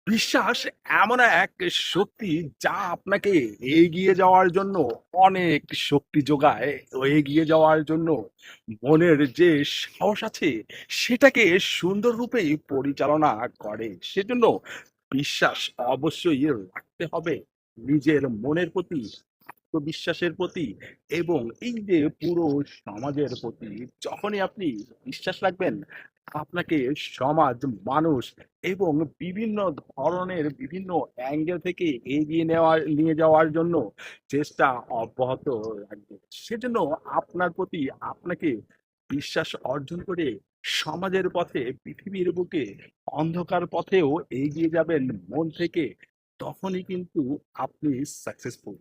বিশ্বাস এমন এক শক্তি যা আপনাকে এগিয়ে যাওয়ার জন্য অনেক শক্তি যোগায়। এগিয়ে যাওয়ার জন্য মনের যে সাহস আছে সেটাকে সুন্দর রূপেই পরিচালনা করে। সেজন্য বিশ্বাস অবশ্যই রাখতে হবে নিজের মনের প্রতি, আত্মবিশ্বাসের প্রতি এবং এই যে পুরো সমাজের প্রতি। যখনই আপনি বিশ্বাস রাখবেন, আপনাকে সমাজ, মানুষ এবং বিভিন্ন ধরনের বিভিন্ন অ্যাঙ্গেল থেকে নিয়ে যাওয়ার জন্য চেষ্টা অব্যাহত রাখবে। সেজন্য আপনার প্রতি আপনাকে বিশ্বাস অর্জন করে সমাজের পথে, পৃথিবীর বুকে অন্ধকার পথেও এগিয়ে যাবেন মন থেকে। তখনই কিন্তু আপনি সাকসেসফুল।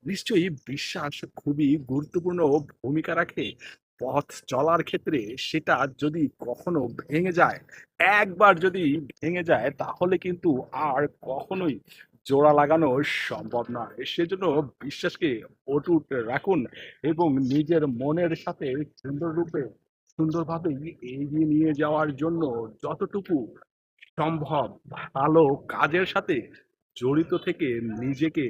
নিশ্চয়ই বিশ্বাস খুবই গুরুত্বপূর্ণ ভূমিকা রাখে পথ চলার ক্ষেত্রে। সেটা যদি কখনো ভেঙে যায়, একবার যদি ভেঙে যায়, তাহলে কিন্তু আর কখনোই জোড়া লাগানো সম্ভব নয়। সেজন্য বিশ্বাসকে অটুট রাখুন এবং নিজের মনের সাথে সুন্দরভাবে এগিয়ে নিয়ে যাওয়ার জন্য যতটুকু সম্ভব ভালো কাজের সাথে জড়িত থেকে নিজেকে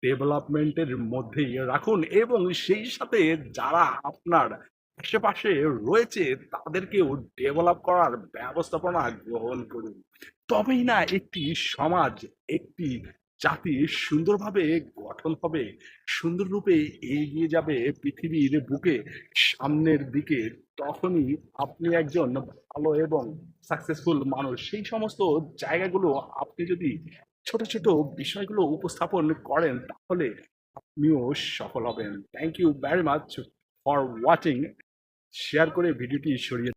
ডেভেলপমেন্টের মধ্যেই রাখুন এবং সেই সাথে যারা আপনার আশেপাশে রয়েছে তাদেরকেও ডেভেলপ করার ব্যবস্থাপনা গ্রহণ করুন। তবেই না একটি সমাজ, একটি জাতি সুন্দরভাবে গঠন হবে, সুন্দর রূপে এগিয়ে যাবে পৃথিবীর বুকে সামনের দিকে। তখনই আপনি একজন ভালো এবং সাকসেসফুল মানুষ। সেই সমস্ত জায়গাগুলো আপনি যদি ছোট ছোট বিষয়গুলো উপস্থাপন করেন, তাহলে আপনিও সফল হবেন। Thank you very much for watching. Share করে ভিডিওটি সরিয়ে